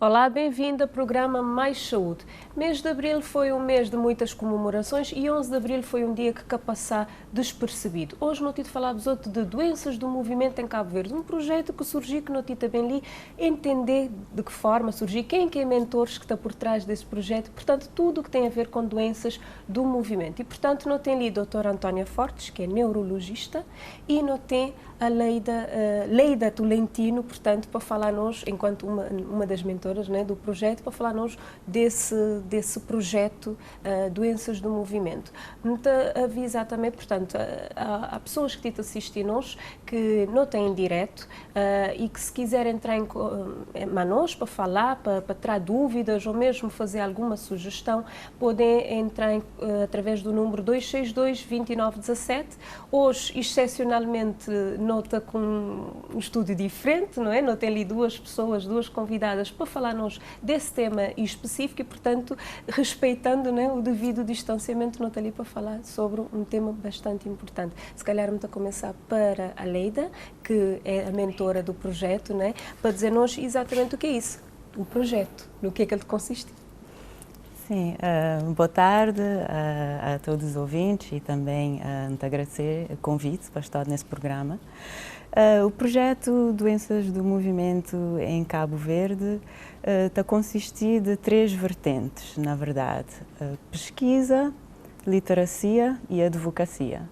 Olá, bem-vindo ao programa Mais Saúde. Mês de Abril foi um mês de muitas comemorações e 11 de Abril foi um dia que cá passar despercebido. Hoje não tive falar de doenças do movimento em Cabo Verde, um projeto que surgiu que não tive também ali entender de que forma surgiu, quem que é mentores que está por trás desse projeto, portanto tudo o que tem a ver com doenças do movimento. E portanto não tem ali a doutora Antônia Fortes, que é neurologista, e não tem a Leida Tolentino, portanto, para falar-nos, enquanto uma das mentoras, né, do projeto, para falar-nos desse projeto Doenças do Movimento. Muito avisar também, portanto, há pessoas que te assistem-nos que não têm direto e que se quiserem entrar em manos para falar, para tirar dúvidas ou mesmo fazer alguma sugestão, podem entrar através do número 262-2917. Hoje, excepcionalmente, nota com um estúdio diferente, não é? Não tem ali duas pessoas, duas convidadas para falar-nos desse tema específico e, portanto, respeitando, não é, o devido distanciamento, não está ali para falar sobre um tema bastante importante. Se calhar vamos começar para a Leida, que é a mentora do projeto, não é? Para dizer-nos exatamente o que é isso, o projeto, no que é que ele consiste. Sim, boa tarde a todos os ouvintes e também te agradecer o convite para estar nesse programa. O projeto Doenças do Movimento em Cabo Verde está a consistir de três vertentes, na verdade: pesquisa, literacia e advocacia.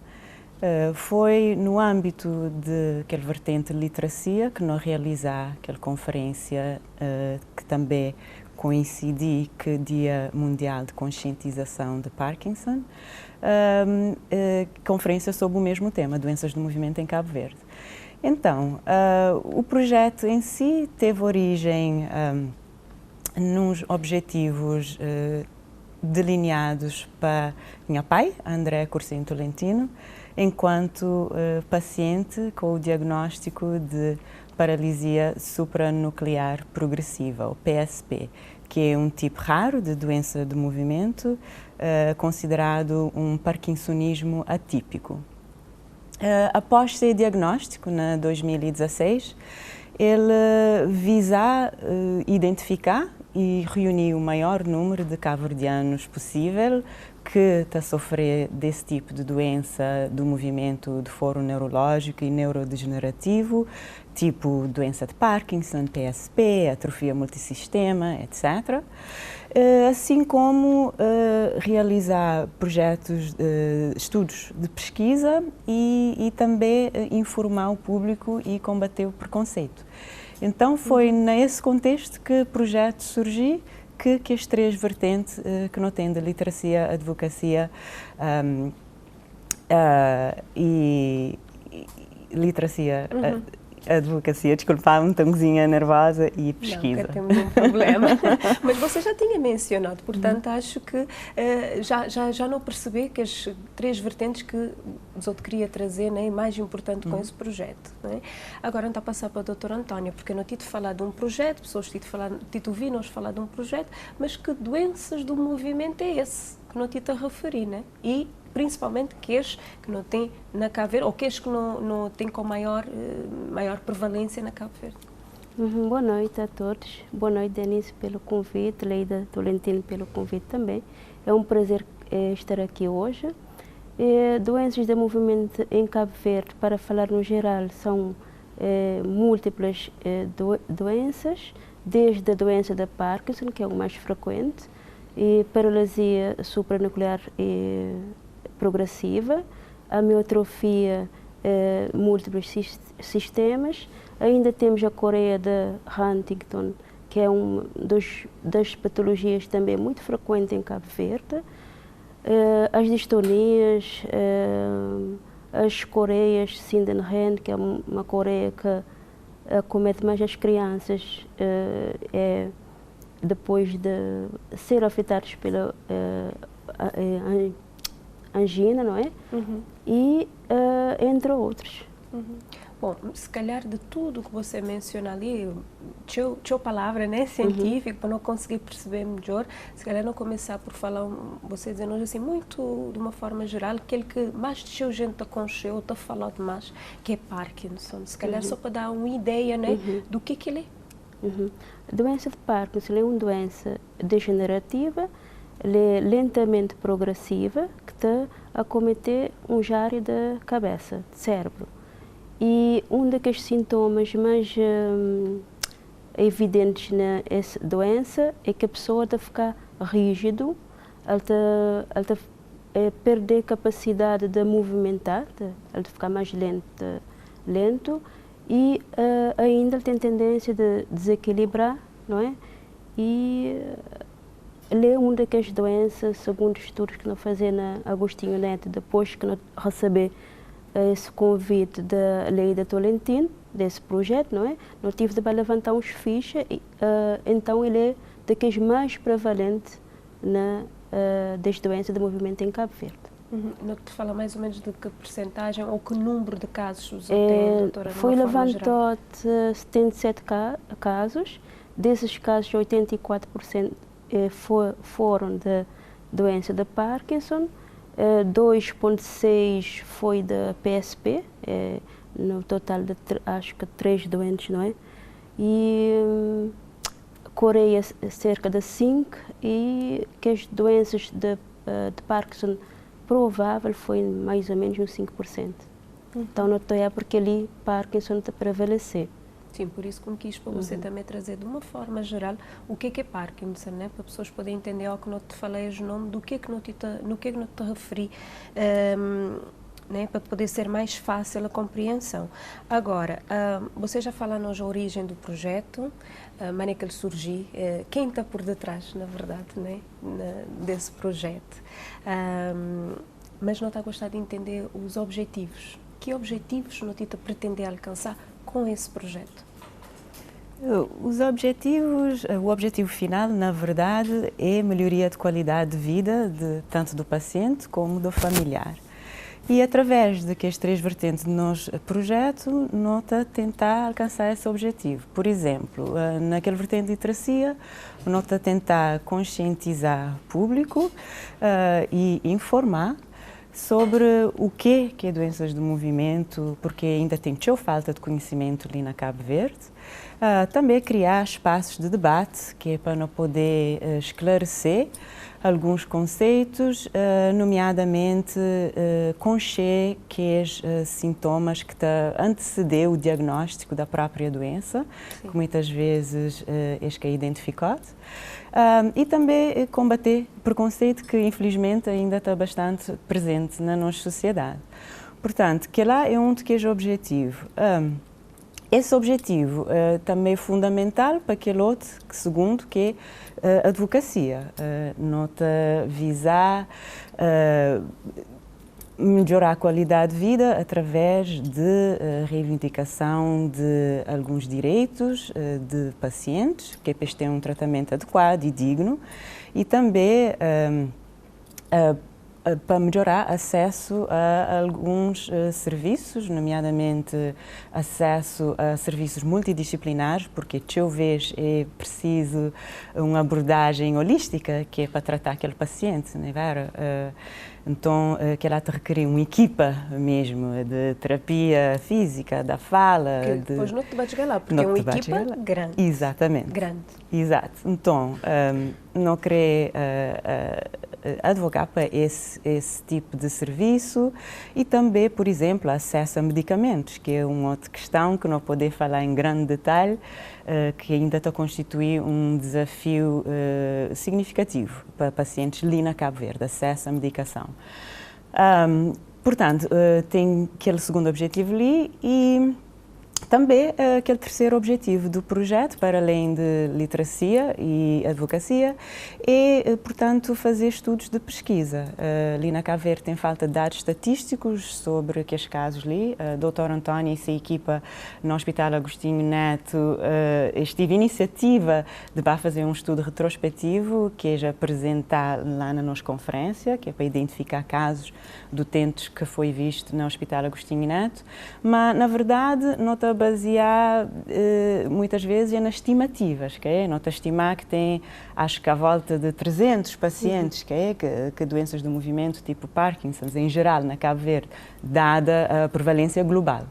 Foi no âmbito daquela vertente de literacia que nós realizamos aquela conferência que também coincidi com o Dia Mundial de Conscientização de Parkinson, conferência sobre o mesmo tema, doenças do movimento em Cabo Verde. Então, o projeto em si teve origem nos objetivos delineados para minha pai, André Cursinho Tolentino, enquanto paciente com o diagnóstico de paralisia supranuclear progressiva, ou PSP, que é um tipo raro de doença de movimento, considerado um parkinsonismo atípico. Após ser diagnóstico, em 2016, ele visa identificar e reunir o maior número de cabo-verdianos possível que está a sofrer desse tipo de doença do movimento de foro neurológico e neurodegenerativo, tipo doença de Parkinson, PSP, atrofia multissistema, etc. Assim como realizar projetos, estudos de pesquisa e também informar o público e combater o preconceito. Então foi nesse contexto que o projeto surgiu, que as três vertentes que não tem de literacia, advocacia e literacia, advocacia, desculpa, um tongozinha nervosa e pesquisa. Não, temos um problema. Mas você já tinha mencionado, portanto, acho que já não percebi que as três vertentes que eu queria trazer, né, mais importante com esse projeto. Né? Agora, não está a passar para a doutora Antônia, porque eu não tive falar de um projeto, pessoas tive ouvido-nos falar de um projeto, mas que doenças do movimento é esse, que não tive a referir, né? E principalmente aqueles que não têm na Cabo Verde, ou aqueles que não têm com maior prevalência na Cabo Verde. Boa noite a todos. Boa noite, Denise, pelo convite, Leida Tolentino pelo convite também. É um prazer estar aqui hoje. Doenças de movimento em Cabo Verde, para falar no geral, são múltiplas doenças, desde a doença da Parkinson, que é o mais frequente, e paralisia supranuclear progressiva, a amiotrofia, múltiplos sistemas. Ainda temos a coreia de Huntington, que é uma das patologias também muito frequente em Cabo Verde. As distonias, as coreias Sydenham, que é uma coreia que acomete mais as crianças depois de ser afetados pela angina, não é? E entre outros. Bom, se calhar de tudo que você menciona ali, tinha palavra, né, científica, para não conseguir perceber melhor, se calhar não começar por falar, você dizendo assim, muito de uma forma geral, aquele que mais deixou gente a conhecer ou a falar demais, que é Parkinson. Se calhar só para dar uma ideia, né, do que ele é. A doença de Parkinson é uma doença degenerativa, é lentamente progressiva, que está a cometer área da cabeça, do cérebro. E um daqueles sintomas mais evidentes nessa doença é que a pessoa está a ficar rígido, ela está a perder capacidade de movimentar, ela está a ficar mais lento e ainda tem tendência de desequilibrar, não é? E ele é uma daquelas doenças, segundo estudos que nós fazemos na Agostinho Neto, depois que nós recebemos esse convite da Leida Tolentino, desse projeto, não é? Nós tivemos de levantar uns fichas, então ele é daqueles mais prevalentes das doenças de movimento em Cabo Verde. Não te fala mais ou menos de que percentagem ou que número de casos tem, doutora? Foi levantado 77 casos, desses casos 84% foram de doença de Parkinson, 2,6 foi da PSP, no total de acho que 3 doentes, não é? E Coreia cerca de 5 e que as doenças de Parkinson provável foi mais ou menos uns 5%. Então não é porque ali Parkinson está a prevalecer. Sim, por isso que me quis para você também trazer de uma forma geral o que é Parkinson, né? Para as pessoas poderem entender ao que não te falei o nome, do que é que não te referi, né? Para poder ser mais fácil a compreensão. Agora, você já falou-nos a origem do projeto, a maneira que ele surgiu, quem está por detrás, na verdade, né? Desse projeto. Mas não está a gostar de entender os objetivos. Que objetivos não te pretende alcançar com esse projeto? Os objetivos, o objetivo final, na verdade, é a melhoria de qualidade de vida tanto do paciente como do familiar. E através de que as 3 vertentes do nosso projeto, nós tentar alcançar esse objetivo. Por exemplo, naquela vertente de literacia, nós tentar conscientizar o público e informar sobre o que é doenças do movimento, porque ainda tem falta de conhecimento ali na Cabo Verde. Também criar espaços de debate, que é para não poder esclarecer alguns conceitos, nomeadamente conhecer que os sintomas que antecedeu o diagnóstico da própria doença, sim, que muitas vezes é identificado. E também combater preconceito que infelizmente ainda está bastante presente na nossa sociedade. Portanto, que lá é um dos objetivos. Esse objetivo também é fundamental para aquele outro, segundo, que é a advocacia. Nota visar melhorar a qualidade de vida através de reivindicação de alguns direitos de pacientes, que eles tenham um tratamento adequado e digno, e também para melhorar acesso a alguns serviços, nomeadamente acesso a serviços multidisciplinares, porque talvez é preciso uma abordagem holística, que é para tratar aquele paciente, não é? Então, que ela te requer uma equipa mesmo de terapia física, da fala. Que depois não te vai chegar lá, porque é uma equipa grande. Exatamente. Grande. Exato. Então, não querer advogar para esse tipo de serviço e também, por exemplo, acesso a medicamentos, que é uma outra questão que não podemos falar em grande detalhe, que ainda está a constituir um desafio significativo para pacientes ali na Cabo Verde, acesso à medicação. Portanto, tem aquele segundo objetivo ali e também aquele terceiro objetivo do projeto, para além de literacia e advocacia, é, portanto, fazer estudos de pesquisa. Ali na Cabo Verde tem falta de dados estatísticos sobre aqueles casos ali. Dr. António e sua equipa no Hospital Agostinho Neto estive iniciativa de fazer um estudo retrospectivo que é já apresentar lá na nossa conferência, que é para identificar casos de utentes que foi visto no Hospital Agostinho Neto, mas, na verdade, não está nota basear muitas vezes nas estimativas, que é nota estimar que tem, acho que à volta de 300 pacientes que doenças do movimento tipo Parkinson em geral na Cabo Verde, dada a prevalência global.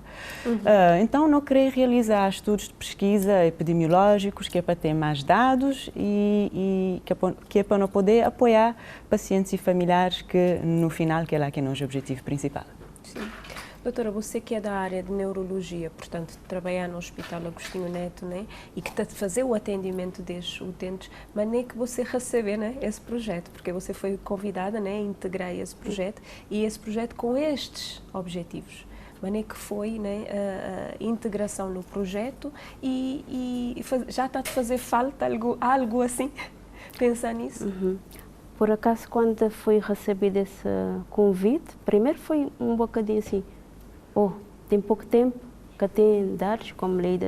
Então não querer realizar estudos de pesquisa epidemiológicos que é para ter mais dados e que é para não poder apoiar pacientes e familiares que no final que é lá que é o nosso objetivo principal. Sim. Doutora, você que é da área de neurologia, portanto, trabalhar no Hospital Agostinho Neto, né, e que está a fazer o atendimento destes utentes, mas nem que você recebe, né, esse projeto, porque você foi convidada, né, a integrar esse projeto e esse projeto com estes objetivos. Mas nem que foi, né, a integração no projeto e já está a fazer falta algo assim? Pensar nisso? Por acaso, quando fui receber esse convite, primeiro foi um bocadinho assim, tem pouco tempo que tem dados, como lei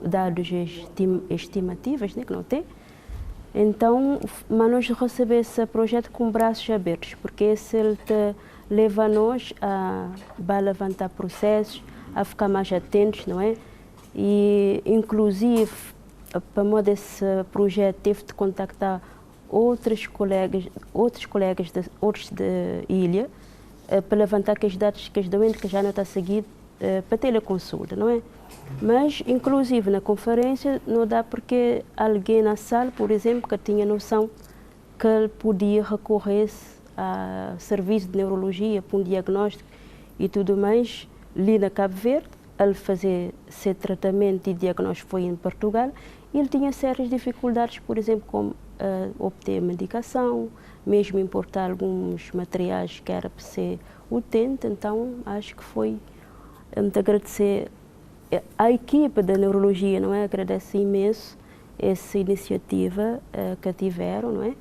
dados estimativos, né, que não tem. Então, mas nós recebemos esse projeto com braços abertos, porque esse ele leva nós a levantar processos, a ficar mais atentos, não é? E, inclusive, para modo esse projeto teve de contactar outros colegas de ilha para levantar aqueles dados que os doentes que já não está seguido para teleconsulta, não é? Mas, inclusive, na conferência não dá porque alguém na sala, por exemplo, que tinha noção que ele podia recorrer a serviço de neurologia para um diagnóstico e tudo mais, ali na Cabo Verde, ele fazer esse tratamento e diagnóstico foi em Portugal, e ele tinha sérias dificuldades, por exemplo, como obter medicação, mesmo importar alguns materiais que era para ser utente. Então, acho que foi de agradecer à equipe da neurologia, não é? Agradeço imenso essa iniciativa que tiveram, não é?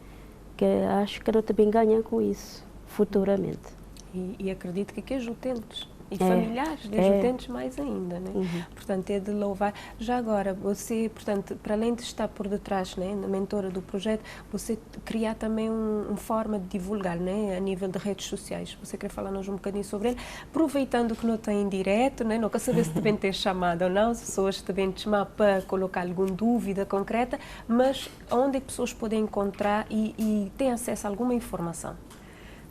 Que acho que eu também ganhar com isso futuramente. E acredito que aqui os utentes e familiares dos utentes mais ainda, né? Portanto, é de louvar. Já agora, você, portanto, para além de estar por detrás, né, na mentora do projeto, você criar também uma forma de divulgar, né, a nível de redes sociais. Você quer falar-nos um bocadinho sobre ele? Aproveitando que não está em direto, né, não quer saber se devem ter chamado ou não, se pessoas devem te chamar para colocar alguma dúvida concreta, mas onde as pessoas podem encontrar e ter acesso a alguma informação?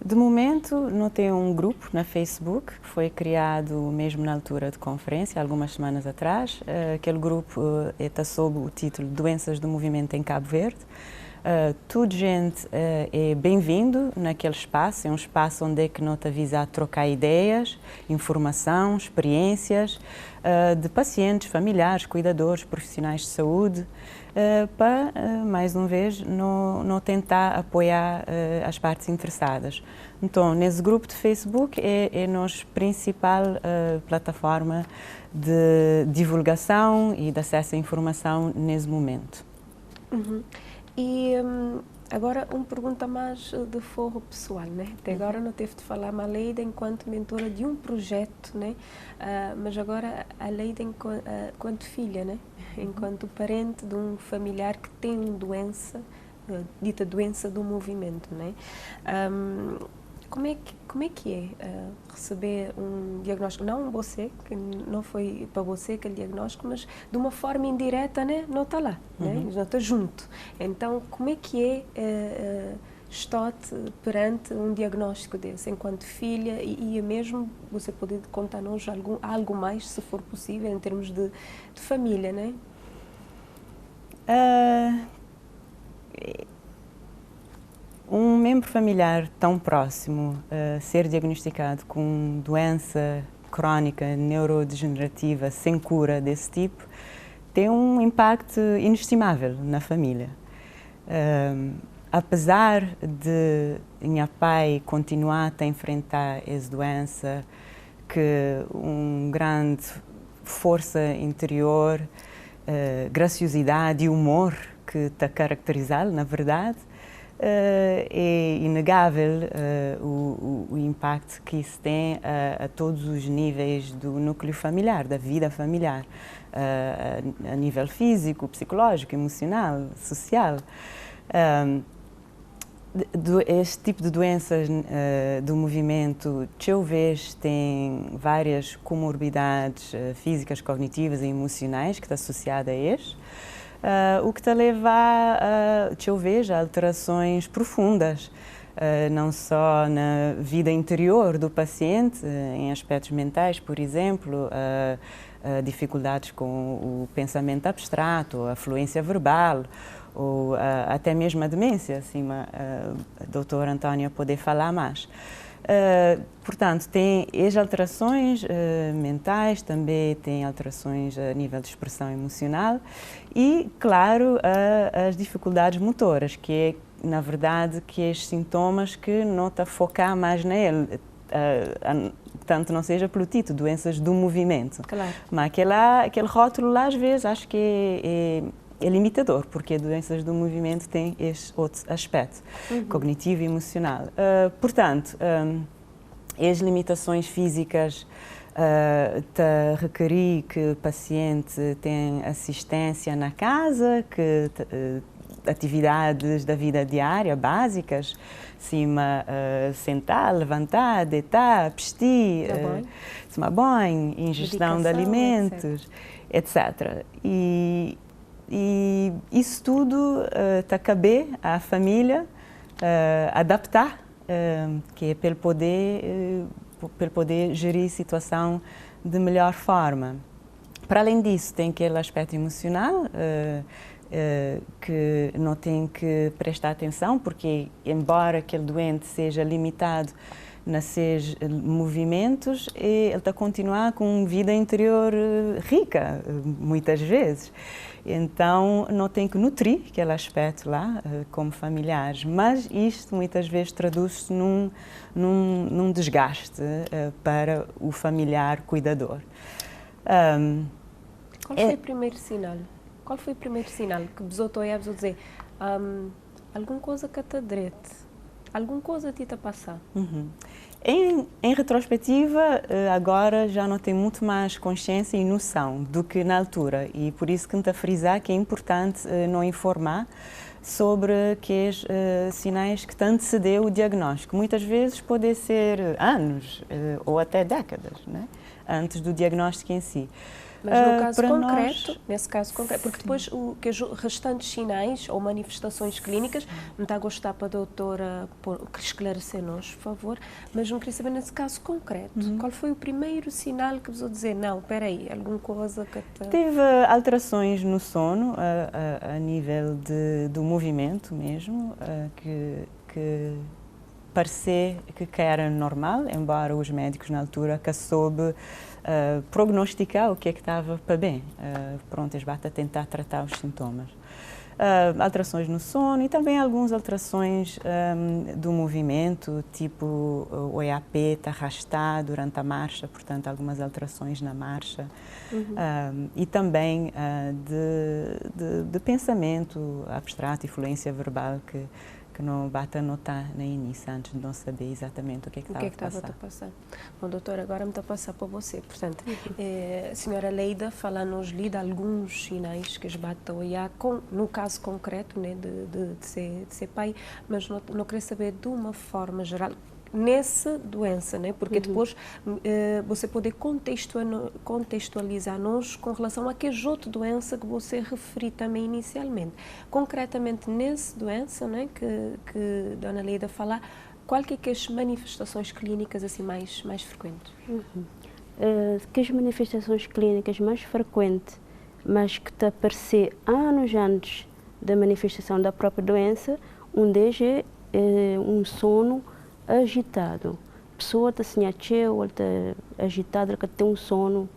De momento, não tem um grupo na Facebook, que foi criado mesmo na altura de conferência, algumas semanas atrás. Aquele grupo está sob o título Doenças do Movimento em Cabo Verde. Toda gente é bem-vindo naquele espaço, é um espaço onde é que não te avisa a trocar ideias, informação, experiências de pacientes, familiares, cuidadores, profissionais de saúde, para, mais uma vez, não tentar apoiar as partes interessadas. Então, nesse grupo de Facebook é a nossa principal plataforma de divulgação e de acesso à informação nesse momento. E agora uma pergunta mais de forro pessoal, né? Até agora não teve de falar a Leida enquanto mentora de um projeto, né? Mas agora a Leida enquanto filha, né? Enquanto parente de um familiar que tem uma doença, dita doença do movimento, né? Como é que é receber um diagnóstico, não você, que não foi para você aquele diagnóstico, mas de uma forma indireta, né? Não está lá, né? Não está junto. Então, como é que é estar perante um diagnóstico desse, enquanto filha, e mesmo você poder contar-nos algo mais, se for possível, em termos de família, né? Um membro familiar tão próximo ser diagnosticado com doença crónica neurodegenerativa sem cura desse tipo tem um impacto inestimável na família. Apesar de minha pai continuar a enfrentar essa doença, que grande força interior, graciosidade e humor que está caracterizado, na verdade, é inegável o impacto que isso tem a todos os níveis do núcleo familiar, da vida familiar, a nível físico, psicológico, emocional, social. Este tipo de doenças do movimento, talvez, tem várias comorbidades físicas, cognitivas e emocionais que está associada a este, o que te leva a, talvez, a alterações profundas, não só na vida interior do paciente, em aspectos mentais, por exemplo, dificuldades com o pensamento abstrato, a fluência verbal, ou até mesmo a demência, assim, a doutora Antônia poder falar mais. Portanto, tem as alterações mentais, também tem alterações a nível de expressão emocional e, claro, as dificuldades motoras, que é, na verdade, que estes sintomas que não está a focar mais nele, tanto não seja pelo título, doenças do movimento. Claro. Mas aquele rótulo lá, às vezes, acho que é limitador, porque doenças do movimento têm este outro aspecto, cognitivo e emocional. Portanto, as limitações físicas requerir que o paciente tenha assistência na casa, que atividades da vida diária básicas, cima, sentar, levantar, deitar, vestir, tomar banho, ingestão de alimentos, etc. E isso tudo está a caber à família adaptar, que é pelo poder gerir a situação de melhor forma. Para além disso, tem aquele aspecto emocional, que não tem que prestar atenção, porque embora aquele doente seja limitado nos seus movimentos, ele está a continuar com uma vida interior rica, muitas vezes. Então, não tem que nutrir aquele aspecto lá, como familiares, mas isto muitas vezes traduz-se num desgaste para o familiar cuidador. Qual foi o primeiro sinal? Qual foi o primeiro sinal que vos estou a dizer alguma coisa que te direito, alguma coisa te está a passar? Em retrospectiva, agora já não tenho muito mais consciência e noção do que na altura, e por isso que me está a frisar que é importante não informar sobre aqueles sinais que antecedeu o diagnóstico. Muitas vezes pode ser anos ou até décadas, né, antes do diagnóstico em si. Mas no caso concreto, nesse caso concreto, porque depois os restantes sinais ou manifestações clínicas, me está a gostar para a doutora esclarecer-nos, por favor, mas não queria saber nesse caso concreto, qual foi o primeiro sinal que vos vou dizer, não, espera aí, alguma coisa que... Teve alterações no sono, a nível do movimento mesmo, que parecia que era normal, embora os médicos na altura que soube prognosticar o que é que estava para bem. Pronto, eles batem a tentar tratar os sintomas. Alterações no sono e também algumas alterações do movimento, tipo o EAP está arrastado durante a marcha, portanto, algumas alterações na marcha. E também de pensamento abstrato e fluência verbal que não basta a notar no início, antes de não saber exatamente o que é que estava a passar. Bom, doutora, agora me está a passar para você. Portanto, a senhora Leida fala-nos-lhe de alguns sinais que batem a olhar, no caso concreto, né, de ser pai, mas não queria saber de uma forma geral, nessa doença, né? Porque depois você pode contextualizar-nos com relação a que outra doença que você referiu também inicialmente. Concretamente, nessa doença, né, que a Dona Leida fala, qual que é as manifestações clínicas assim mais frequentes? Que as manifestações clínicas mais frequentes, mas que te aparecer anos antes da manifestação da própria doença, um deles é um sono agitado. A pessoa está assim, ou está agitada, ela tem um sono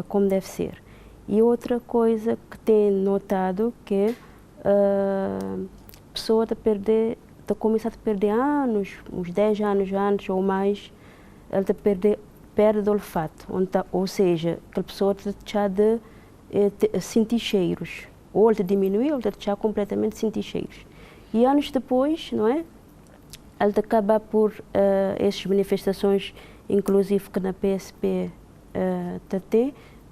como deve ser. E outra coisa que tem notado que a pessoa está começando a perder anos, uns 10 anos antes ou mais, ela está perde o olfato, ou seja, aquela pessoa está deixar de sentir cheiros, ou ela diminui, ou ela deixar completamente de sentir cheiros. E anos depois, não é? Ela acaba por essas manifestações, inclusive que na PSP a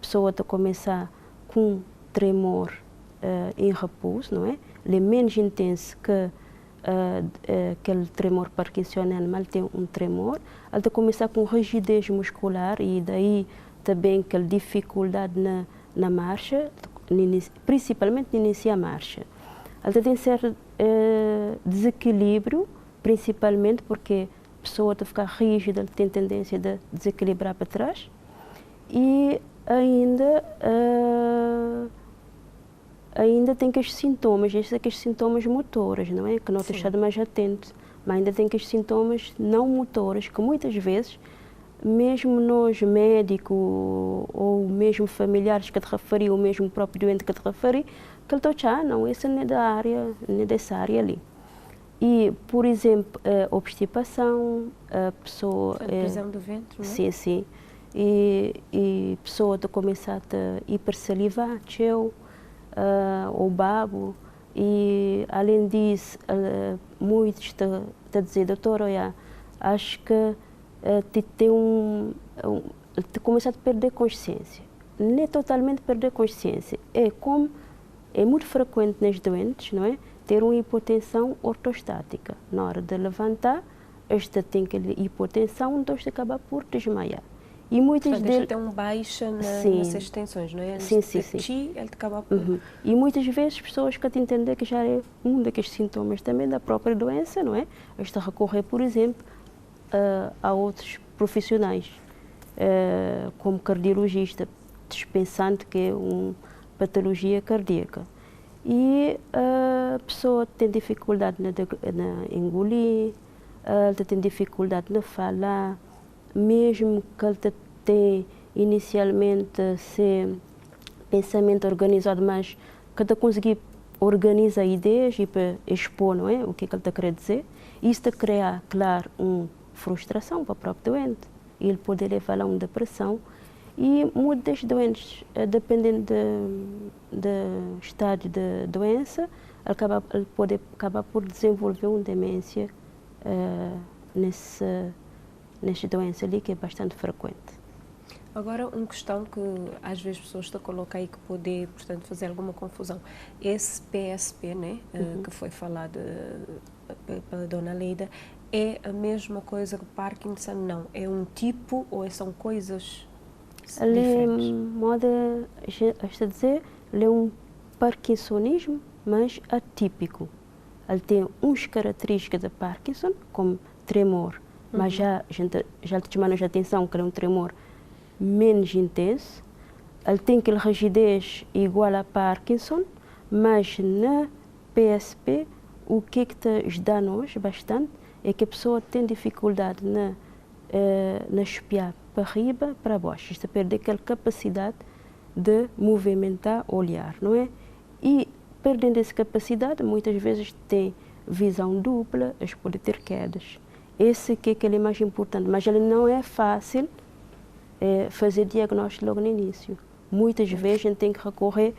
pessoa está a começar com tremor em repouso, não é? Ele é menos intenso que aquele tremor parkinsoniano, ele tem um tremor, ele está começar com rigidez muscular e daí também aquela dificuldade na marcha, principalmente no início da marcha. Ele tem certo desequilíbrio, principalmente porque a pessoa está a ficar rígida, tem tendência de desequilibrar para trás e ainda tem aqueles sintomas, esses são aqueles sintomas motores, não é? Que não está estado mais atento, mas ainda tem aqueles sintomas não motores que muitas vezes, mesmo nós médicos ou mesmo familiares que te referi, ou mesmo o próprio doente que te referi, que ele está não, esse não é da área, não é dessa área ali. E, por exemplo, a obstipação, a pessoa... A prisão do ventre, não é? Sim, sim. E a pessoa está começar a hipersalivar, ou babo, e além disso, muitos estão a dizer, doutor, olha, acho que tem começar a perder consciência. Não é totalmente perder consciência, é muito frequente nas doentes, não é? Ter uma hipotensão ortostática. Na hora de levantar, esta tem aquela hipotensão, então esta acaba por desmaiar. E muitas deles tem um baixa nessas tensões, não é? Sim. Ele acaba por... E muitas vezes pessoas que te entendem que já é um daqueles sintomas também da própria doença, não é? Esta recorrer, por exemplo, a outros profissionais, como cardiologista, dispensando que é uma patologia cardíaca. E a pessoa tem dificuldade na engolir, ela tem dificuldade na falar, mesmo que ela tenha inicialmente esse pensamento organizado, mas que ela conseguir organizar ideias e para expor, não é? O que ela está querendo dizer. Isso está a criar, claro, uma frustração para o próprio doente. Ele pode levar a uma depressão. E muitos doentes, dependendo do estágio da doença, ele pode acabar por desenvolver uma demência nessa doença ali, que é bastante frequente. Agora, uma questão que às vezes as pessoas estão a colocar e que pode, portanto, fazer alguma confusão. Esse PSP, né, que foi falado pela dona Leida, é a mesma coisa que Parkinson? Não. É um tipo ou são coisas... Ele é, dizer, ele é um parkinsonismo, mas atípico. Ele tem umas características de Parkinson, como tremor, mas já te chamamos a atenção que ele é um tremor menos intenso. Ele tem aquela rigidez igual a Parkinson, mas na PSP, o que dá-nos bastante é que a pessoa tem dificuldade na espiar para arriba, para baixo. Isto é perder aquela capacidade de movimentar o olhar, não é? E perdendo essa capacidade, muitas vezes tem visão dupla, eles podem ter quedas. Esse que é aquele mais importante, mas ele não é fácil fazer diagnóstico logo no início. Muitas vezes a gente tem que recorrer,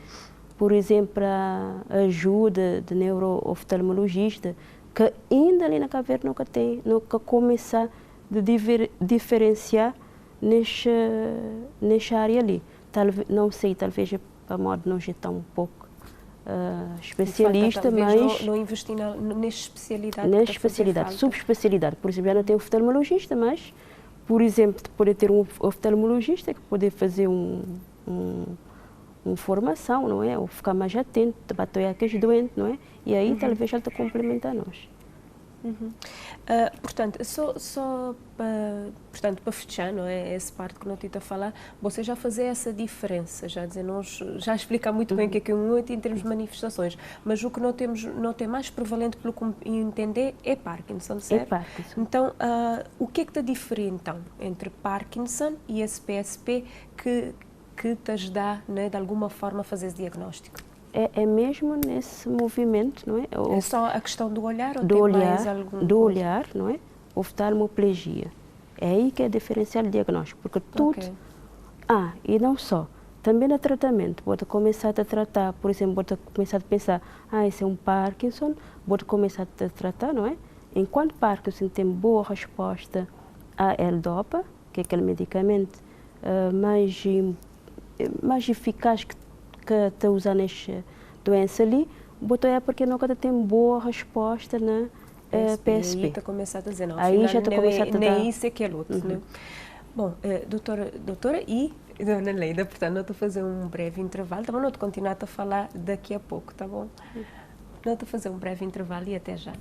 por exemplo, à ajuda de neurooftalmologista, que ainda ali na caverna nunca começar a diferenciar nesta área ali. Não sei, talvez a modo não já está um pouco especialista, mas... Não investir nesta especialidade. Nesta especialidade, subespecialidade. Por exemplo, já não tem oftalmologista, mas, por exemplo, pode ter um oftalmologista que pode fazer uma formação, não é? Ou ficar mais atento, bater aqueles doentes, não é? E aí talvez ele te complemente a nós. Portanto, para fechar, não é, essa parte que não estou a falar, você já fazer essa diferença, já explica muito bem o que é um outro em termos de manifestações, mas o que não tem mais prevalente, pelo que entender, é Parkinson, certo? É Parkinson. Então, o que é que está diferente, então, entre Parkinson e esse PSP que te ajuda, né, de alguma forma, a fazer esse diagnóstico? É mesmo nesse movimento, não é? É só a questão do olhar ou tem mais algum? Do olhar, não é? Oftalmoplegia. É aí que é diferencial o diagnóstico, porque tudo... Okay. E não só. Também no tratamento, pode começar a tratar, por exemplo, pode começar a pensar, esse é um Parkinson, pode começar a tratar, não é? Enquanto Parkinson tem boa resposta à L-Dopa, que é aquele medicamento mais eficaz que está usando nesta doença ali, botou é porque nunca tem boa resposta na PSP. Aí está começando a dizer, não, aí já está começando a nem isso é que é luto, né? Bom, doutora e dona Leida, portanto, nós vamos fazer um breve intervalo, tá bom? Nós vamos continuar a falar daqui a pouco, tá bom? Nós vamos fazer um breve intervalo e até já.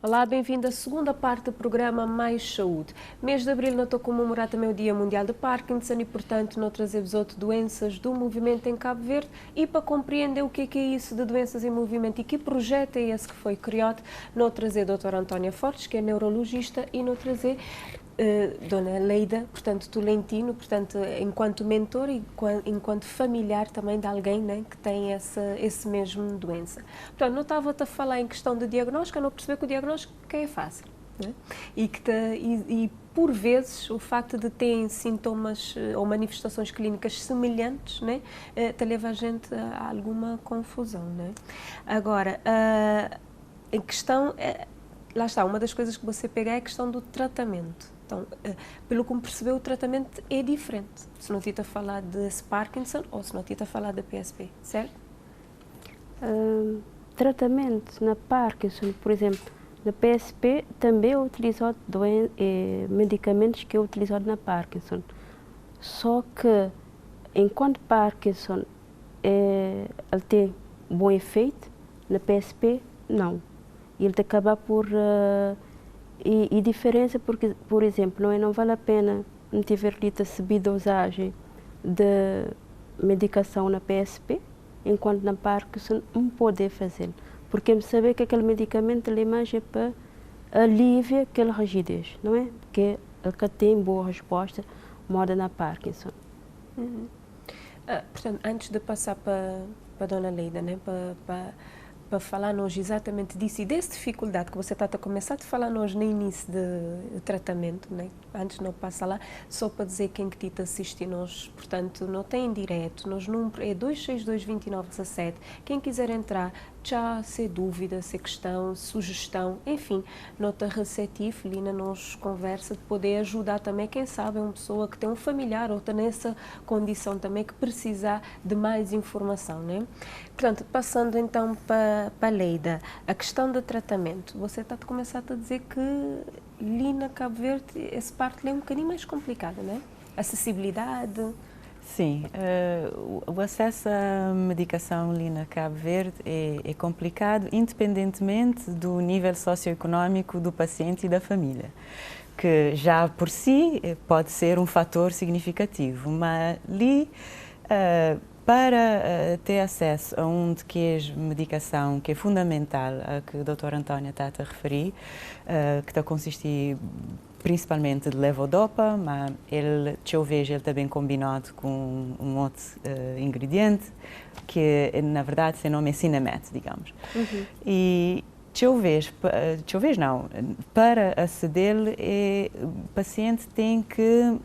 Olá, bem-vindo à segunda parte do programa Mais Saúde. Mês de abril nós estou a comemorar também o Dia Mundial de Parkinson e, portanto, nós trazemos outras doenças do movimento em Cabo Verde e para compreender o que é isso de doenças em movimento e que projeto é esse que foi criado, nós trazer a doutora Antónia Fortes, que é neurologista, e nós trazer Dona Leida, portanto, Tolentino, portanto, enquanto mentor e enquanto familiar também de alguém, né, que tem esse mesmo doença. Portanto, não estava a falar em questão de diagnóstico, eu não percebi que o diagnóstico é fácil, né? E por vezes o facto de terem sintomas ou manifestações clínicas semelhantes, né, te leva a gente a alguma confusão, né? Agora, em questão, lá está, uma das coisas que você pega é a questão do tratamento. Então, pelo que me percebeu, o tratamento é diferente. Se não está a falar de Parkinson ou se não está a falar da PSP, certo? Tratamento na Parkinson, por exemplo, na PSP também é utilizado medicamentos que é utilizado na Parkinson. Só que, enquanto Parkinson ele tem bom efeito, na PSP não. Ele te acaba por... E diferença porque, por exemplo, não vale a pena não tiver dita subdosagem de medicação na PSP, enquanto na Parkinson não pode fazer. Porque saber que aquele medicamento é mais para aliviar aquela rigidez, não é? Porque ele tem boa resposta, moda na Parkinson. Portanto, antes de passar para a Dona Leida, né, para falar-nos exatamente disso e dessa dificuldade que você está a começar a falar-nos no início do tratamento, né? Antes não passa lá, só para dizer quem que te assiste nós, portanto, não tem direto, nos número é 262-2917, quem quiser entrar, já se dúvida, se questão, sugestão, enfim, nota receptivo, Lina nos conversa de poder ajudar também, quem sabe, uma pessoa que tem um familiar ou está nessa condição também que precisar de mais informação, né? Portanto, passando então para a Leida, a questão do tratamento, você está a começar a dizer que Lina Cabo Verde, essa parte é um bocadinho mais complicada, né? Acessibilidade... Sim, o acesso à medicação Lina Cabo Verde é complicado, independentemente do nível socioeconómico do paciente e da família, que já por si pode ser um fator significativo, mas ali, para ter acesso a que é medicação que é fundamental, a que a doutora Antónia está a referir, que está a consistir principalmente de levodopa, mas ele também combinado com um outro ingrediente, que na verdade se nome é Sinemet, digamos. E para aceder, o paciente tem que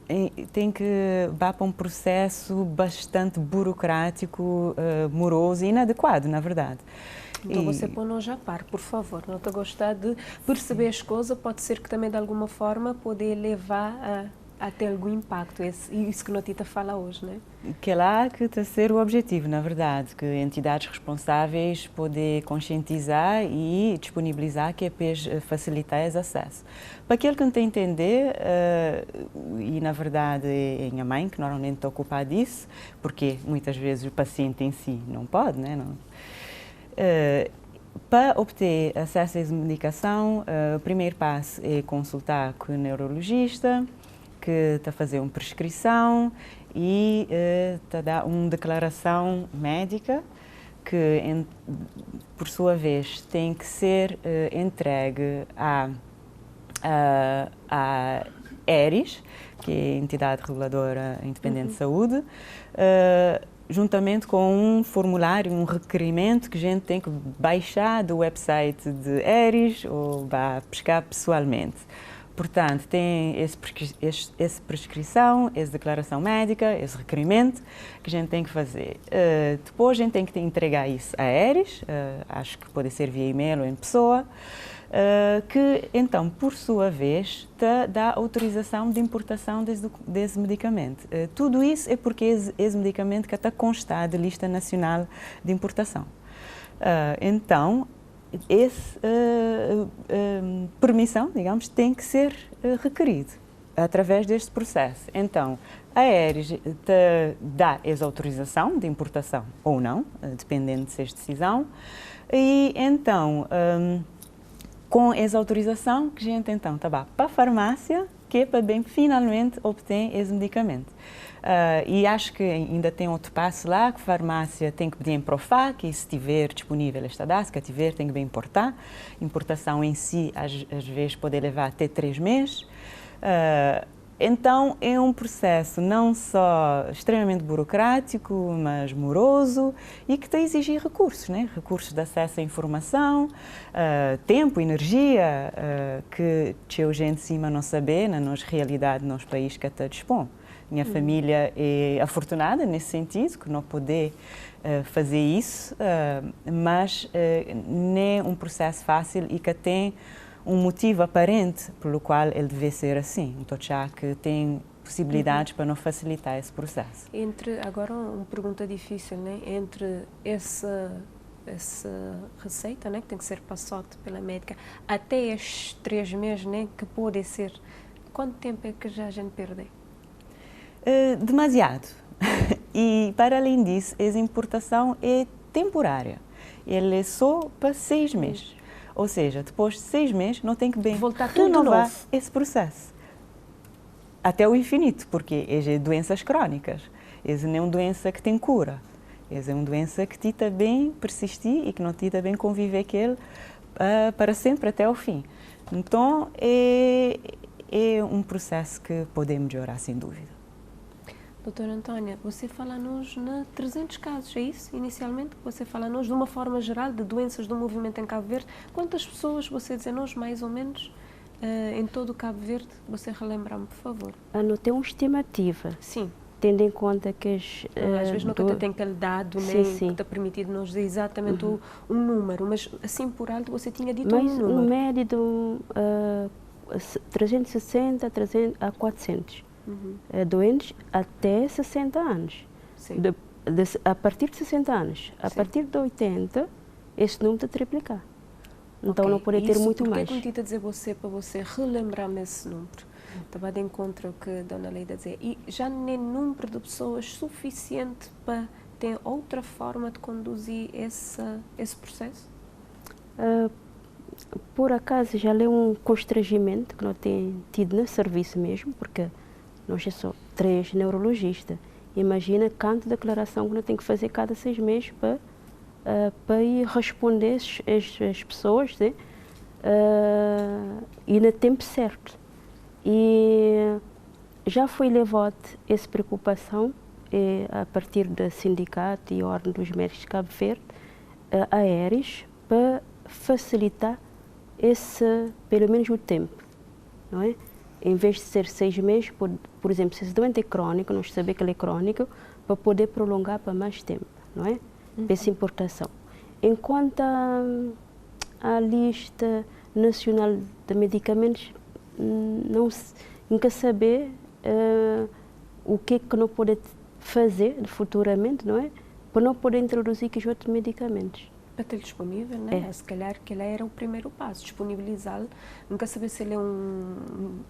ir para um processo bastante burocrático, moroso e inadequado, na verdade. Então você põe-nos a par, por favor. Não estou a gostar de perceber as coisas, pode ser que também de alguma forma poder levar a ter algum impacto, isso que a Notita fala hoje, não é? Que é lá que está a ser o objetivo, na verdade, que entidades responsáveis poder conscientizar e disponibilizar que é para facilitar esse acesso. Para aquele que não tem a entender, e na verdade é a minha mãe que normalmente está ocupada disso, porque muitas vezes o paciente em si não pode, né? Não. Para obter acesso a essa medicação, o primeiro passo é consultar com o neurologista, que está a fazer uma prescrição e está a dar uma declaração médica que, por sua vez, tem que ser entregue à ERIS, que é a Entidade Reguladora Independente de Saúde, juntamente com um formulário, um requerimento que a gente tem que baixar do website de ERIS ou pescar pessoalmente. Portanto, tem essa prescrição, essa declaração médica, esse requerimento que a gente tem que fazer. Depois a gente tem que entregar isso à Aeris, acho que pode ser via e-mail ou em pessoa, que então, por sua vez, dá autorização de importação desse medicamento. Tudo isso é porque esse medicamento que está constado na lista nacional de importação. Então, essa permissão, digamos, tem que ser requerido através deste processo. Então, a Aeris dá essa autorização de importação ou não, dependendo de se é decisão, e então, com essa autorização, que a gente então está para a farmácia, que é para bem finalmente obter esse medicamento. E acho que ainda tem outro passo lá, que a farmácia tem que pedir em Profac, e se estiver disponível esta data, se tiver, tem que bem importar. Importação em si, às vezes, pode levar até 3 meses. Então, é um processo não só extremamente burocrático, mas moroso e que tem a exigir recursos, né? Recursos de acesso à informação, tempo, energia, que a gente cima não saber, na nossa realidade, nos países que até dispõe. Minha família é afortunada nesse sentido, que não poder fazer isso, mas não é um processo fácil e que tem um motivo aparente pelo qual ele deve ser assim. Então, já que tem possibilidades para não facilitar esse processo. Agora, uma pergunta difícil, né? Entre essa receita, né, que tem que ser passada pela médica, até estes 3 meses, né, que pode ser, quanto tempo é que já a gente perde? Demasiado. E, para além disso, essa importação é temporária. Ele é só para 6 meses. Ou seja, depois de 6 meses, não tem que bem voltar tudo renovar novo. Esse processo. Até o infinito, porque é doenças crónicas. Essa não é uma doença que tem cura. Essa é uma doença que tita bem persistir e que não tita bem conviver com ele para sempre, até o fim. Então, é um processo que podemos melhorar, sem dúvida. Doutora Antônia, você fala-nos de 300 casos, é isso? Inicialmente, você fala-nos de uma forma geral de doenças do movimento em Cabo Verde. Quantas pessoas você diz-nos, mais ou menos, em todo o Cabo Verde? Você relembra-me, por favor. Anotei uma estimativa. Sim. Tendo em conta que às vezes nunca tem aquele dado, sim, nem sim. que está permitido nos dizer exatamente um número, mas assim por alto você tinha dito mas um número. Um médio de 360 a 400. Doentes até 60 anos. A partir de 60 anos, a partir de 80, esse número está triplicar. Então não pode ter muito mais. O que é que eu te dizer para você relembrar-me esse número? Estava de encontro ao que a dona Leida dizia. E já nem número de pessoas suficiente para ter outra forma de conduzir esse processo? Por acaso já leu um constrangimento que não tem tido no serviço mesmo, porque nós já só 3 neurologistas. Imagina quanta declaração que nós temos que fazer cada 6 meses para ir responder as pessoas, né? E no tempo certo. E já foi levado essa preocupação a partir do sindicato e Ordem dos Médicos de Cabo Verde a Aeris para facilitar pelo menos o tempo, não é? Em vez de ser 6 meses, por exemplo, se esse doente é crônico, nós sabemos que ele é crônico, para poder prolongar para mais tempo, não é? Essa importação. Enquanto a lista nacional de medicamentos nunca saber o que não pode fazer futuramente, não é? Para não poder introduzir que os outros medicamentos. Para ter disponível, né? Se calhar que ele era o primeiro passo, disponibilizá-lo. Nunca saber se ele é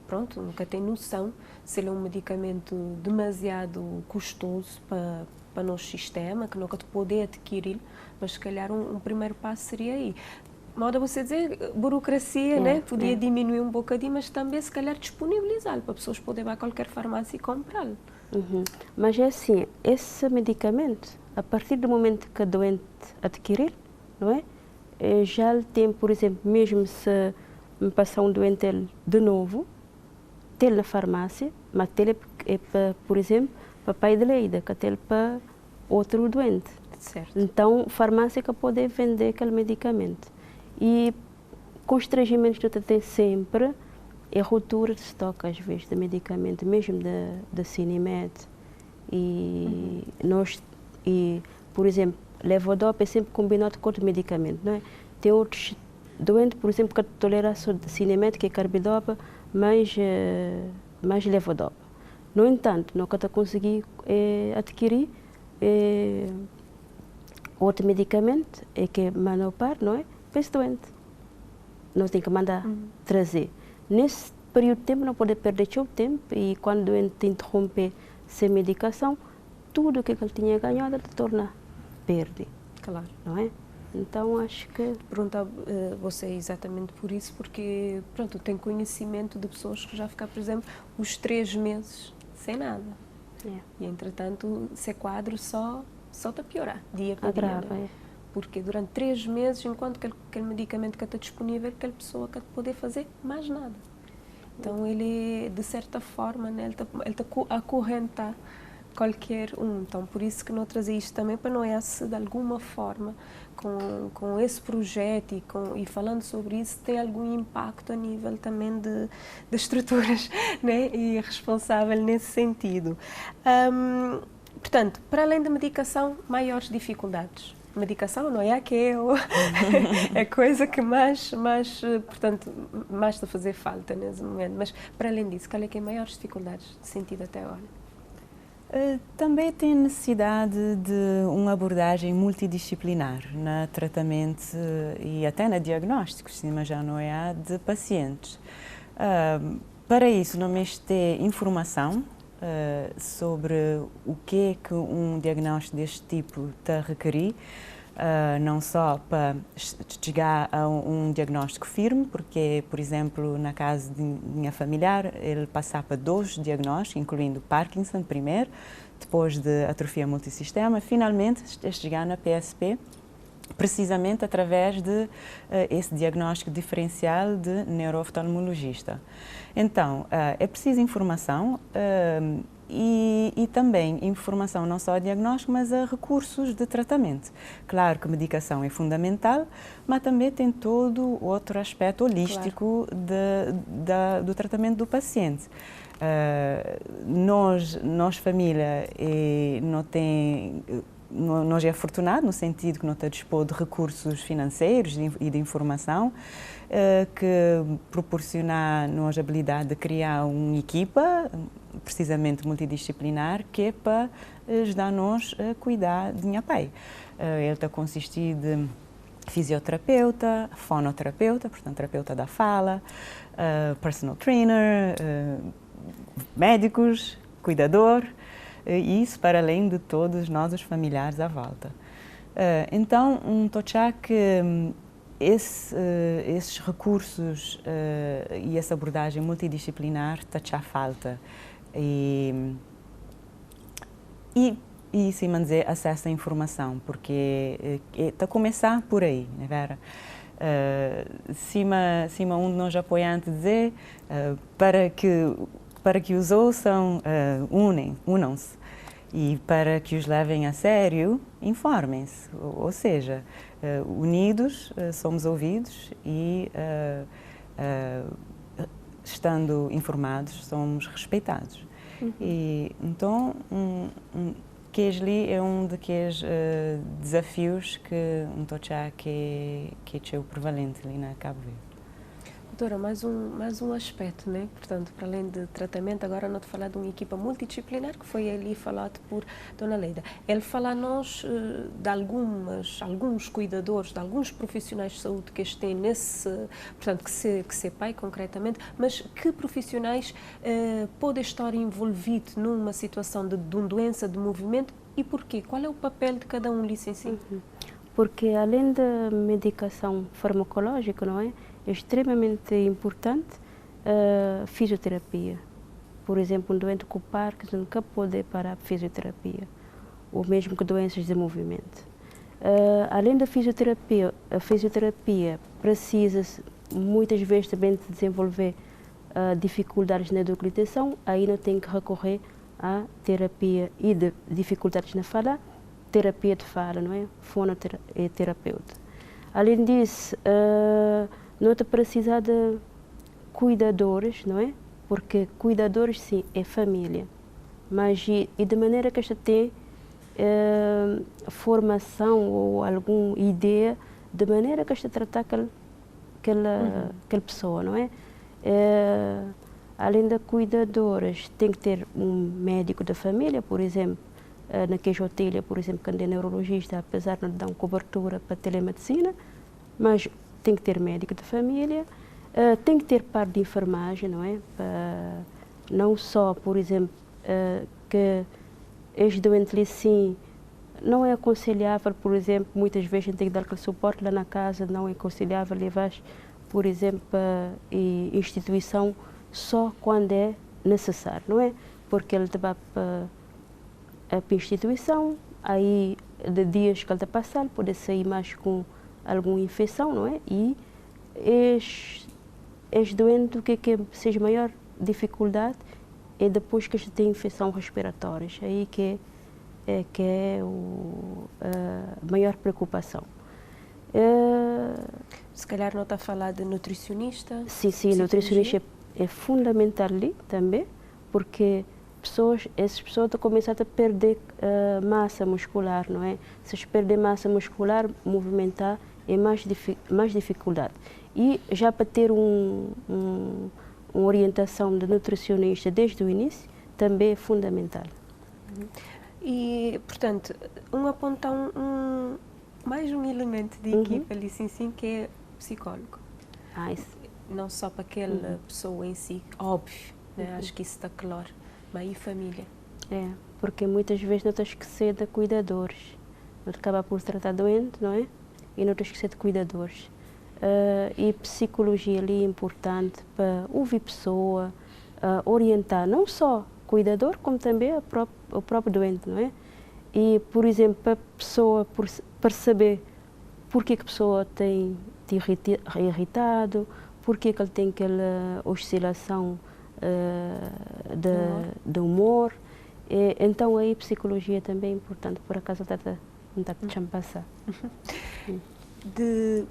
pronto, nunca tem noção se ele é um medicamento demasiado custoso para o nosso sistema, que nunca te poder adquirir, mas se calhar um primeiro passo seria aí. Moda você dizer, burocracia, né? Podia diminuir um bocadinho, mas também se calhar disponibilizá-lo para pessoas poderem ir a qualquer farmácia e comprá-lo. Mas é assim, esse medicamento, a partir do momento que a doente adquirir, não é? Já tem, por exemplo, mesmo se me passar um doente de novo, ter na farmácia, mas ter para, por exemplo, para pai de Leida, que ter para outro doente. Certo. Então, farmácia que pode vender aquele medicamento. E constrangimentos que eu tenho sempre é ruptura de estoque, às vezes, de medicamento, mesmo da Cinemed. E por exemplo, levodopa é sempre combinado com outro medicamento, não é? Tem outros doentes, por exemplo, que toleram a Cinemed, que é carbidopa, mais levodopa. No entanto, não está conseguir adquirir outro medicamento, que é Manopar, não é? Para esse doente. Nós temos que mandar trazer. Nesse período de tempo, não pode perder seu tempo, e quando o doente interromper sem medicação, tudo o que ele tinha ganhado, ele torna perde. Claro. Não é? Então, acho que... Pergunto a você exatamente por isso, porque, pronto, eu tenho conhecimento de pessoas que já ficaram, por exemplo, os 3 meses sem nada. E, entretanto, esse quadro só está a piorar, dia para dia. Né? Porque durante 3 meses, enquanto aquele medicamento que está disponível, aquela pessoa quer poder fazer mais nada. Então, ele, de certa forma, né, ele está a acorrentar qualquer um. Então, por isso que não trazer isto também, para não de alguma forma, com esse projeto e falando sobre isso, tem algum impacto a nível também de estruturas, né, e responsável nesse sentido. Portanto, para além da medicação, maiores dificuldades. Medicação não é que é coisa que mais está a fazer falta nesse momento. Mas, para além disso, qual é que é maiores dificuldades sentido até agora? Também tem necessidade de uma abordagem multidisciplinar no tratamento e até no diagnóstico, se já não é, de pacientes. Para isso, nós temos informação sobre o que é que um diagnóstico deste tipo está a requerir, não só para chegar a um diagnóstico firme, porque, por exemplo, na casa de minha familiar, ele passava para 2 diagnósticos, incluindo Parkinson primeiro, depois de atrofia multissistema, finalmente chegar na PSP, precisamente através de esse diagnóstico diferencial de neurooftalmologista. Então, é preciso informação e também informação não só a diagnóstico, mas a recursos de tratamento. Claro que a medicação é fundamental, mas também tem todo outro aspecto holístico do tratamento do paciente. Nós família, nós é afortunado no sentido que não está dispor de recursos financeiros e de informação que proporciona-nos a habilidade de criar uma equipa precisamente multidisciplinar que é para ajudar-nos a cuidar de minha pai. Ele está consistido de fisioterapeuta, fonoterapeuta, portanto terapeuta da fala, personal trainer, médicos, cuidador, e isso para além de todos nós os familiares à volta. Então, estou a achar que esses recursos e essa abordagem multidisciplinar está a falta. E sim, dizer, acesso à informação, porque está a começar por aí, não é, Vera? Cima um de nós apoiantes dizer para que os ouçam, unam-se, e para que os levem a sério, informem-se, ou seja, unidos somos ouvidos e estando informados somos respeitados. E então é um daqueles desafios que estou a achar que é o prevalente ali na Cabo Verde. Doutora, mais um aspecto, né? Portanto, para além de tratamento, agora não te falar de uma equipa multidisciplinar que foi ali falado por Dona Leida. Ele fala a nós de alguns cuidadores, de alguns profissionais de saúde que estão portanto, que se pai concretamente, mas que profissionais podem estar envolvidos numa situação de uma doença de movimento e porquê? Qual é o papel de cada um, licenciado? Porque além da medicação farmacológica, não é? É extremamente importante a fisioterapia. Por exemplo, um doente com Parkinson nunca pode parar a fisioterapia, ou mesmo com doenças de movimento. Além da fisioterapia, a fisioterapia precisa muitas vezes também de desenvolver dificuldades na deglutição, aí não tem que recorrer à terapia e de dificuldades na fala, terapia de fala, não é? Fonoterapeuta. Além disso, não te precisa de cuidadores, não é? Porque cuidadores, sim, é família. Mas e de maneira que esta tem formação ou alguma ideia de maneira que esta tratar aquela pessoa, não é? Além de cuidadoras, tem que ter um médico da família, por exemplo, na Queijotilha, por exemplo, quando é neurologista, apesar de não dar cobertura para telemedicina, mas tem que ter médico de família, tem que ter parte de enfermagem, não é? Não só, por exemplo, que este doente ali sim, não é aconselhável, por exemplo, muitas vezes a gente tem que dar aquele suporte lá na casa, não é aconselhável levar, por exemplo, para a instituição só quando é necessário, não é? Porque ele vai para a instituição, aí de dias que ele está passando, pode sair mais com alguma infecção, não é? E este doente, o que seja maior dificuldade é depois que este tem infecção respiratória, aí que é a maior preocupação. Se calhar não está a falar de nutricionista? Sim, nutricionista é fundamental ali também, porque essas pessoas estão começando a perder massa muscular, não é? Se eles perder massa muscular, movimentar é mais dificuldade. E já para ter uma orientação de nutricionista desde o início, também é fundamental. E, portanto, apontar mais um elemento de equipa ali, sim, que é psicólogo. Não só para aquela pessoa em si, óbvio, né? Acho que isso está claro, mas e família? Porque muitas vezes não tens que ser de cuidadores. Não acaba por tratar doente, não é? E não tens que ser de cuidadores. E psicologia ali é importante para ouvir a pessoa, orientar não só o cuidador, como também o próprio doente, não é? E, por exemplo, para a pessoa perceber porque que a pessoa tem irritado, porque que ele tem aquela oscilação de humor. Então, aí a psicologia também é importante, por acaso não está a passar.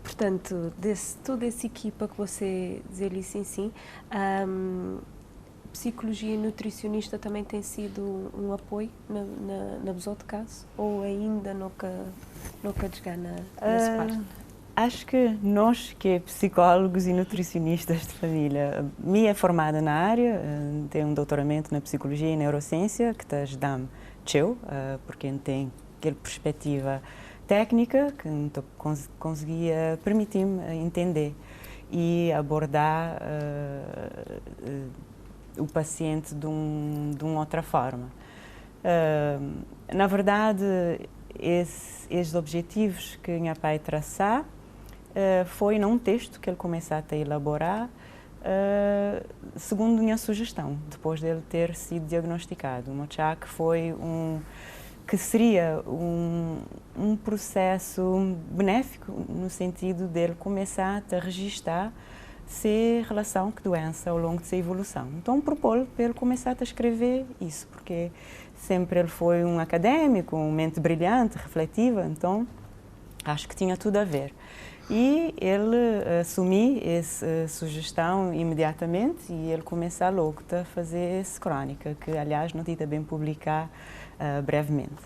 Portanto, toda essa equipa que você diz ali, sim, psicologia e nutricionista também tem sido um apoio na outro caso? Ou ainda nunca chegar nessa parte? Acho que nós, que é psicólogos e nutricionistas de família, me é formada na área, tenho um doutoramento na psicologia e neurociência, que está ajudando porque tem aquela perspectiva técnica que conseguia permitir-me entender e abordar o paciente de uma outra forma. Na verdade, esses objetivos que minha pai traçar foi num texto que ele começou a elaborar segundo minha sugestão, depois dele ter sido diagnosticado. Que seria um processo benéfico no sentido dele começar a registrar sua relação com a doença ao longo de sua evolução. Então, propô-lo para ele começar a escrever isso, porque sempre ele foi um académico, uma mente brilhante, refletiva, então acho que tinha tudo a ver. E ele assumiu essa sugestão imediatamente e ele começou logo a fazer essa crônica, que aliás não tinha bem publicar brevemente.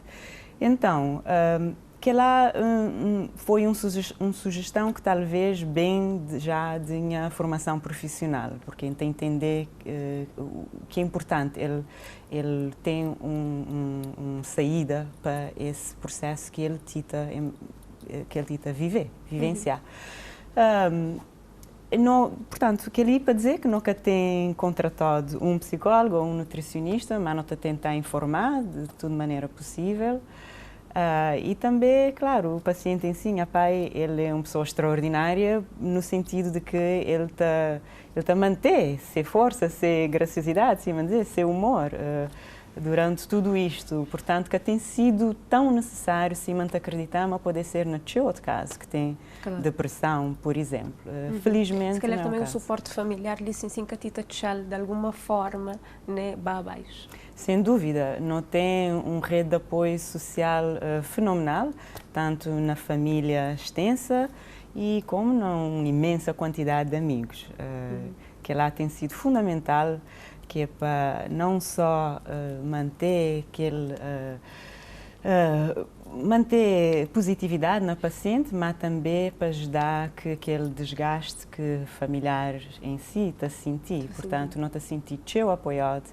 Então, que lá foi uma sugestão que talvez bem já de minha formação profissional, porque tem entender que é importante, ele tem uma saída para esse processo que ele tita vivenciar. Portanto, queria para dizer que nunca tem contratado um psicólogo ou um nutricionista, mas não está tentar informar de toda maneira possível. E também, claro, o paciente em si, minha pai, ele é uma pessoa extraordinária no sentido de que ele tá manter sua força, sua graciosidade, seu humor durante tudo isto. Portanto, que tem sido tão necessário se manter acreditar, mas pode ser no outro caso, que tem depressão, por exemplo. Felizmente, se calhar não também é o suporte familiar, sim, que a tchal de alguma forma, né, abaixo. Sem dúvida, não tem rede de apoio social fenomenal, tanto na família extensa e como numa imensa quantidade de amigos. que lá tem sido fundamental, que é para não só manter manter positividade na paciente, mas também para ajudar que aquele desgaste que familiar em si está a sentir. Portanto, não está a sentir teu apoiado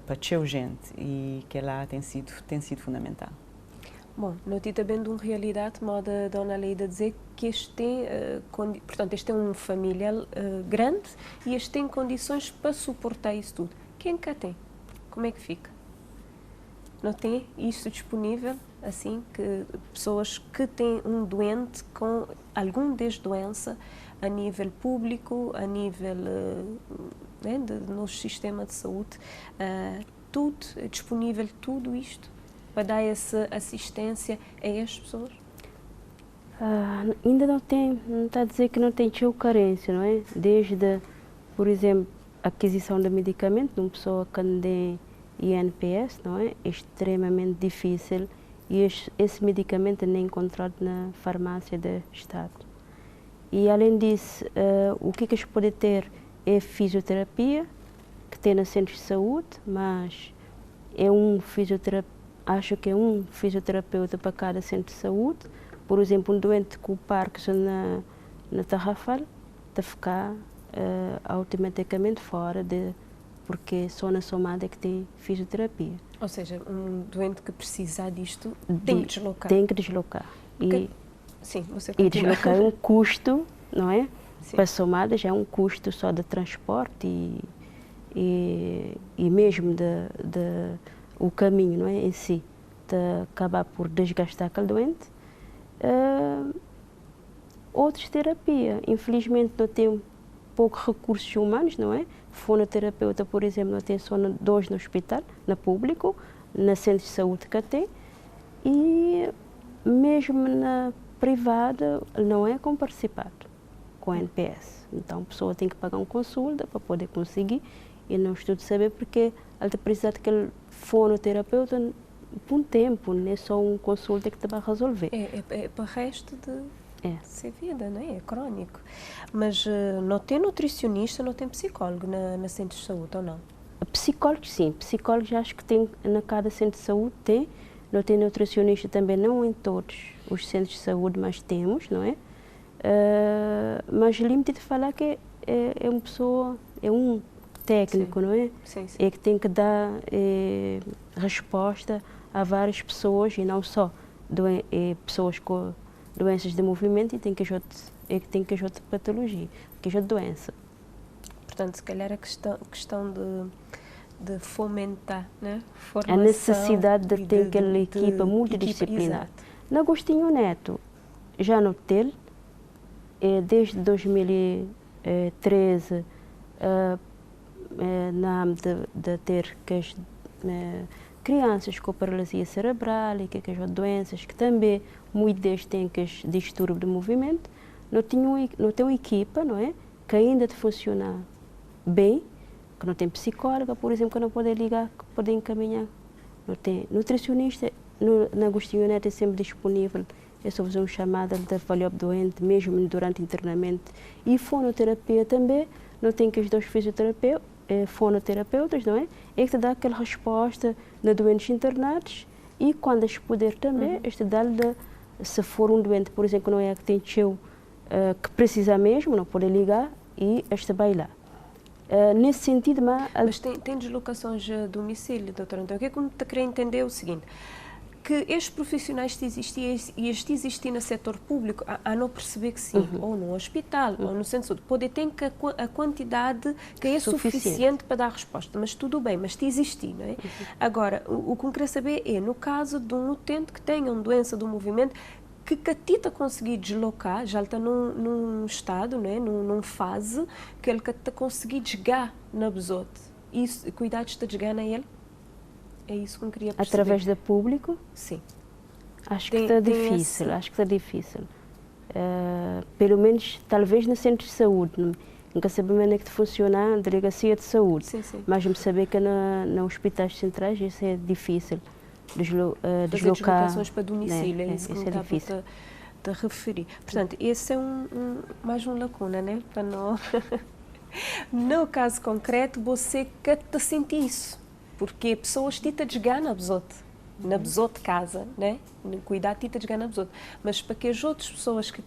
para teu gente, e que lá tem sido fundamental. Bom, notei também de uma realidade, moda a Dona Leida dizer que este tem, portanto, este é uma família grande e este tem condições para suportar isso tudo. Quem cá tem? Como é que fica? Não tem isto disponível, assim, que pessoas que têm um doente com algum desdoença a nível público, a nível no sistema de saúde, tudo é disponível, tudo isto para dar essa assistência a estas pessoas? Ainda não está a dizer que não tem carência, não é? Desde, por exemplo, a aquisição de medicamento de uma pessoa que tem INPS, não é? É extremamente difícil, e esse medicamento não é encontrado na farmácia do Estado. E além disso, o que eles podem ter é fisioterapia, que tem no centro de saúde, mas acho que é um fisioterapeuta para cada centro de saúde. Por exemplo, um doente com Parkinson na Tarrafal, está a ficar automaticamente fora, porque só na Somada é que tem fisioterapia. Ou seja, um doente que precisar disto tem que deslocar. Tem que deslocar. Sim, você e deslocar é um custo, não é? Sim. Para a Somada já é um custo só de transporte e mesmo o caminho, não é, em si, de acabar por desgastar aquele doente. Outras terapias, infelizmente não tem poucos recursos humanos, não é? Fonoterapeuta, por exemplo, não tem só 2 no hospital, no público, no centro de saúde que tem, e mesmo na privada não é como participado com a NPS. Então a pessoa tem que pagar uma consulta para poder conseguir, e não estou de saber porque ela precisa daquele fonoterapeuta por um tempo, não é só uma consulta que te vai resolver. É para o resto de ser vida, não é? É crónico. Mas não tem nutricionista, não tem psicólogo na centro de saúde, ou não? Psicólogos, sim. Psicólogos acho que tem, na cada centro de saúde tem. Não tem nutricionista também, não em todos os centros de saúde, mas temos, não é? Mas limite de falar que é uma pessoa, é um técnico, sim, não é? Sim, sim. É que tem que dar resposta a várias pessoas, e não só pessoas com doenças de movimento, e tem que ter outra patologia, que é outra doença. Portanto, se calhar a questão de fomentar, né? Formação, a necessidade de ter aquela equipa multidisciplinar. Na Agostinho Neto, já no TEL, desde 2013, na âmbito de ter crianças com paralisia cerebral e que as doenças que também muitas deles têm que distúrbio de movimento, não tem uma equipa, não é, que ainda funciona bem, que não tem psicóloga, por exemplo, que não pode ligar, que pode encaminhar, não tem nutricionista. Na Agostinho Neto é sempre disponível, é só fazer uma chamada de avaliar o doente, mesmo durante o internamento. E fonoterapia também, não tem que os 2 fisioterapeutas, fonoterapeutas, não é? É que te dá aquela resposta de doentes internados, e quando eles puder também, este dá-lhe, se for um doente, por exemplo, que não é que tem teu, que precisa mesmo, não pode ligar, e este vai lá. Nesse sentido, mas tem deslocações a domicílio, doutora Antônio. O que é que me querer entender é o seguinte, que estes profissionais que existem e este existir no setor público, a não perceber que sim, ou no hospital, ou no centro de saúde, pode ter que a quantidade que é suficiente para dar resposta, mas tudo bem, mas te existir, não é? Agora, o que me queria saber é, no caso de um utente que tenha uma doença do movimento, que a tita conseguir deslocar, já está num estado, não é? numa fase, que ele está conseguir desgar na besote. Isso, cuidados de desgar na ele? É isso que eu queria perceber. Através do público? Sim. Acho que está difícil, acho que está difícil. Pelo menos, talvez no centro de saúde. Nunca sabemos como é que funciona a delegacia de saúde. Sim, sim. Mas me saber que nos hospitais centrais isso é difícil. Deslocar. Deslocações para domicílio, é isso que me estava a referir. Portanto, esse é mais uma lacuna, né? Para não... No caso concreto, você que te sente isso, porque pessoas te desganam na besote casa, né? Cuidar te desgana besote, mas para que as outras pessoas que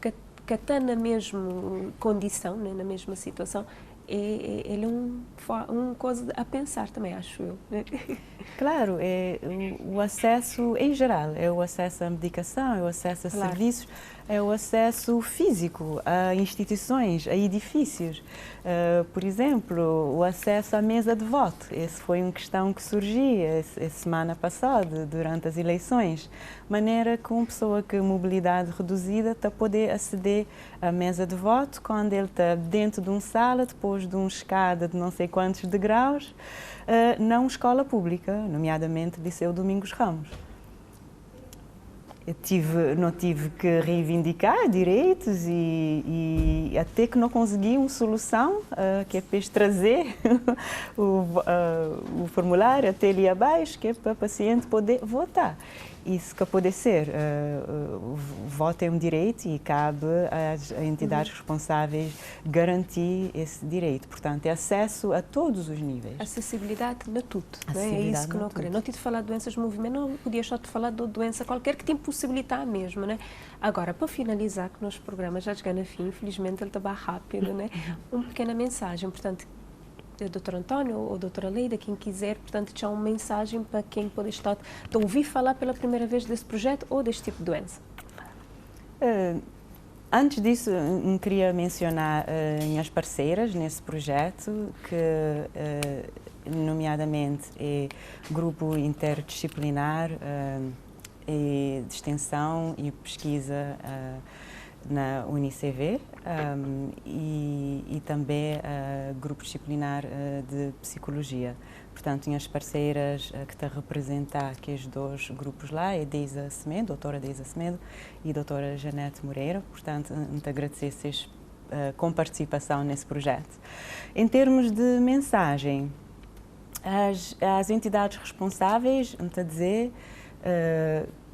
estão na mesma condição, né? Na mesma situação, ele é uma coisa a pensar também, acho eu. Né? Claro, é o acesso em geral, é o acesso à medicação, é o acesso a serviços, é o acesso físico a instituições, a edifícios. Por exemplo, o acesso à mesa de voto. Essa foi uma questão que surgia a semana passada, durante as eleições. Maneira que uma pessoa com mobilidade reduzida está a poder aceder à mesa de voto quando ele está dentro de uma sala, depois de uma escada de não sei quantos degraus, não escola pública, nomeadamente Liceu Domingos Ramos. Não tive que reivindicar direitos e até que não consegui uma solução que é para trazer o formulário até ali abaixo, que é para o paciente poder votar. Isso que pode ser, o voto é um direito e cabe às entidades responsáveis garantir esse direito. Portanto, é acesso a todos os níveis. Acessibilidade na tudo, é isso que não queremos. Não te falar de doenças de movimento, não podia só te falar de doença qualquer que te impossibilitar mesmo, né? Agora, para finalizar, que nos programas já chegando a fim, infelizmente ele está bem rápido, né? Uma pequena mensagem, portanto, Dr. António ou Dra. Leida, quem quiser, portanto, deixar uma mensagem para quem pode estar a ouvir falar pela primeira vez desse projeto ou deste tipo de doença. Antes disso, queria mencionar minhas parceiras nesse projeto, que nomeadamente é Grupo Interdisciplinar de Extensão e Pesquisa na UniCV e também Grupo Disciplinar de Psicologia. Portanto, minhas parceiras que estão a representar aqueles dois grupos lá é Deisa Semedo, doutora Deisa Semedo e doutora Janete Moreira. Portanto, te agradeço com participação nesse projeto. Em termos de mensagem, as entidades responsáveis, a dizer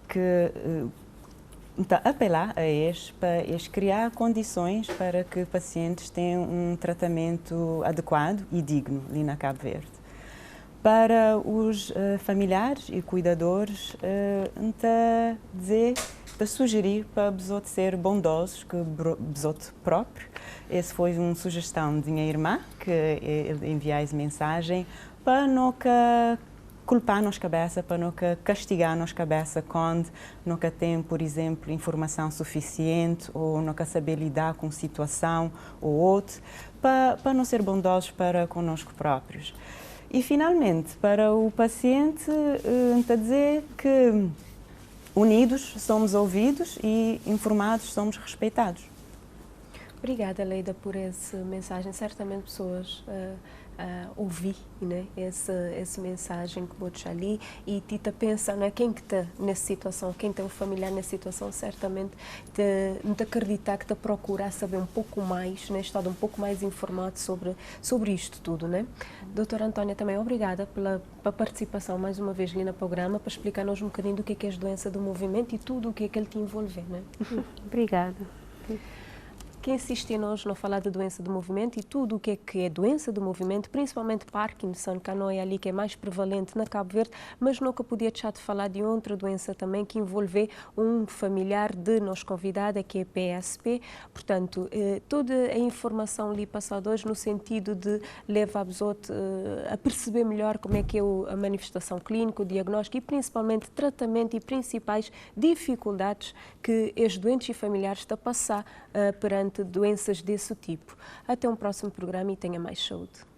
que apelar a eles para eles criar condições para que pacientes tenham um tratamento adequado e digno ali na Cabo Verde. Para os familiares e cuidadores, para sugerir para besote ser bondosos, que besote próprio. Essa foi uma sugestão de minha irmã, que enviou essa mensagem, para nunca culpar nos cabeça, para nunca castigar nos cabeça quando nunca tem, por exemplo, informação suficiente ou nunca saber lidar com situação ou outra, para não ser bondosos para conosco próprios. E, finalmente, para o paciente, a dizer que unidos somos ouvidos e informados somos respeitados. Obrigada, Leida, por essa mensagem. Certamente pessoas ouvir, né, essa mensagem que vou deixar ali e Tita pensa, né, quem que está nessa situação, quem tem um familiar nessa situação, certamente te acreditar que te procurar saber um pouco mais, né, estar um pouco mais informado sobre isto tudo, né? Doutora Antónia, também obrigada pela participação mais uma vez ali no programa, para explicar-nos um bocadinho do que é as doenças do movimento e tudo o que é que ele te envolve, né? Obrigada. Quem assiste a nós não falar de doença do movimento e tudo o que é doença do movimento, principalmente Parkinson, que não é ali que é mais prevalente na Cabo Verde, mas nunca podia deixar de falar de outra doença também que envolve um familiar de nosso convidado, que é PSP. Portanto, toda a informação ali passada hoje no sentido de levar a pessoa a perceber melhor como é que é a manifestação clínica, o diagnóstico e principalmente tratamento e principais dificuldades que os doentes e familiares estão a passar perante doenças desse tipo. Até um próximo programa e tenha mais saúde.